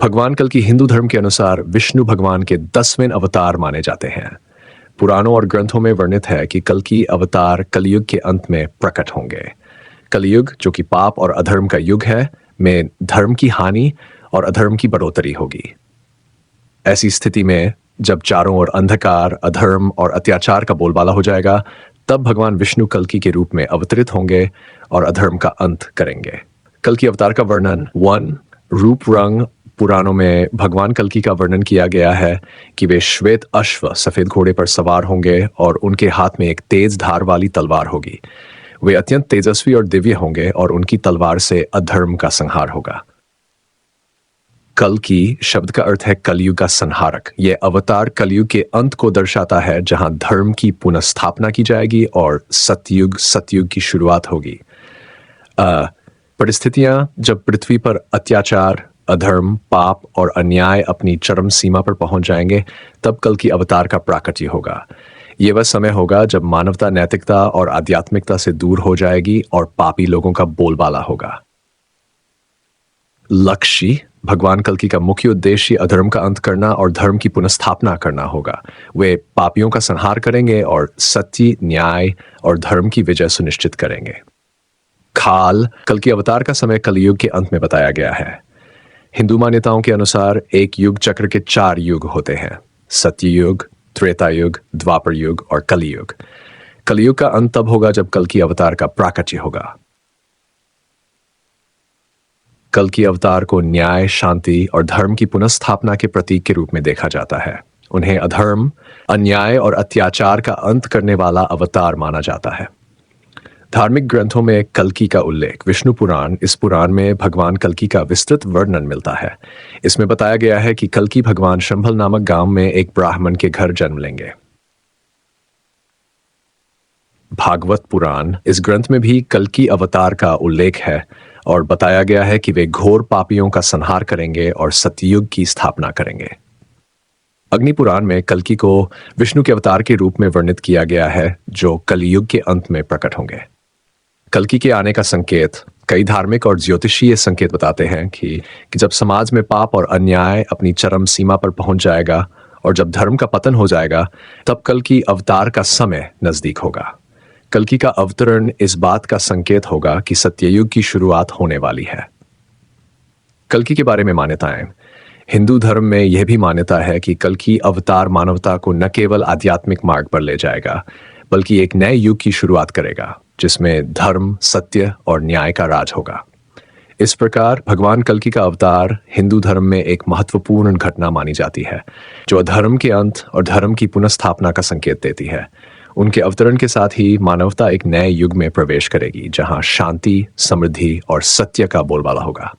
भगवान कल की हिंदू धर्म के अनुसार विष्णु भगवान के 10वें अवतार माने जाते हैं। पुराणों और ग्रंथों में वर्णित है कि कल की अवतार कलयुग के अंत में प्रकट होंगे। कलयुग, जो कि पाप और अधर्म का युग है, में धर्म की हानि और अधर्म की बढ़ोतरी होगी। ऐसी स्थिति में जब चारों ओर अंधकार, अधर्म और अत्याचार का बोलबाला हो जाएगा, तब भगवान विष्णु कल्कि के रूप में अवतरित होंगे और अधर्म का अंत करेंगे। कल की अवतार का वर्णन 1 रूप रंग। पुराणों में भगवान कल्कि का वर्णन किया गया है कि वे श्वेत अश्व सफेद घोड़े पर सवार होंगे और उनके हाथ में एक तेज धार वाली तलवार होगी। वे अत्यंत तेजस्वी और दिव्य होंगे और उनकी तलवार से अधर्म का संहार होगा। कल्कि शब्द का अर्थ है कलयुग का संहारक। यह अवतार कलयुग के अंत को दर्शाता है, जहां धर्म की पुनर्स्थापना की जाएगी और सतयुग की शुरुआत होगी। परिस्थितियां जब पृथ्वी पर अत्याचार, अधर्म, पाप और अन्याय अपनी चरम सीमा पर पहुंच जाएंगे, तब कल की अवतार का प्राकट्य होगा। यह वह समय होगा जब मानवता नैतिकता और आध्यात्मिकता से दूर हो जाएगी और पापी लोगों का बोलबाला होगा। लक्ष्य भगवान कल्कि का मुख्य उद्देश्य अधर्म का अंत करना और धर्म की पुनर्स्थापना करना होगा। वे पापियों का संहार करेंगे और सत्य, न्याय और धर्म की विजय सुनिश्चित करेंगे। काल कल की अवतार का समय कलयुग के अंत में बताया गया है। हिंदू मान्यताओं के अनुसार एक युग चक्र के 4 युग होते हैं: सत्ययुग, त्रेता युग, द्वापर युग और कलियुग। कलयुग का अंत तब होगा जब कल की अवतार का प्राकट्य होगा। कल की अवतार को न्याय, शांति और धर्म की पुनर्स्थापना के प्रतीक के रूप में देखा जाता है। उन्हें अधर्म, अन्याय और अत्याचार का अंत करने वाला अवतार माना जाता है। धार्मिक ग्रंथों में कल्कि का उल्लेख विष्णु पुराण, इस पुराण में भगवान कल्कि का विस्तृत वर्णन मिलता है। इसमें बताया गया है कि कल्कि भगवान शंभल नामक गांव में एक ब्राह्मण के घर जन्म लेंगे। भागवत पुराण, इस ग्रंथ में भी कल्कि अवतार का उल्लेख है और बताया गया है कि वे घोर पापियों का संहार करेंगे और सतयुग की स्थापना करेंगे। अग्नि पुराण में कल्कि को विष्णु के अवतार के रूप में वर्णित किया गया है, जो कलयुग के अंत में प्रकट होंगे। कल्कि के आने का संकेत कई धार्मिक और ज्योतिषीय संकेत बताते हैं कि जब समाज में पाप और अन्याय अपनी चरम सीमा पर पहुंच जाएगा और जब धर्म का पतन हो जाएगा, तब कल्कि अवतार का समय नजदीक होगा। कल्कि का अवतरण इस बात का संकेत होगा कि सत्ययुग की शुरुआत होने वाली है। कल्कि के बारे में मान्यताएं। हिंदू धर्म में यह भी मान्यता है कि कल्कि अवतार मानवता को न केवल आध्यात्मिक मार्ग पर ले जाएगा, बल्कि एक नए युग की शुरुआत करेगा, जिसमें धर्म, सत्य और न्याय का राज होगा। इस प्रकार भगवान कल्कि का अवतार हिंदू धर्म में एक महत्वपूर्ण घटना मानी जाती है, जो अधर्म के अंत और धर्म की पुनर्स्थापना का संकेत देती है। उनके अवतरण के साथ ही मानवता एक नए युग में प्रवेश करेगी, जहां शांति, समृद्धि और सत्य का बोलबाला होगा।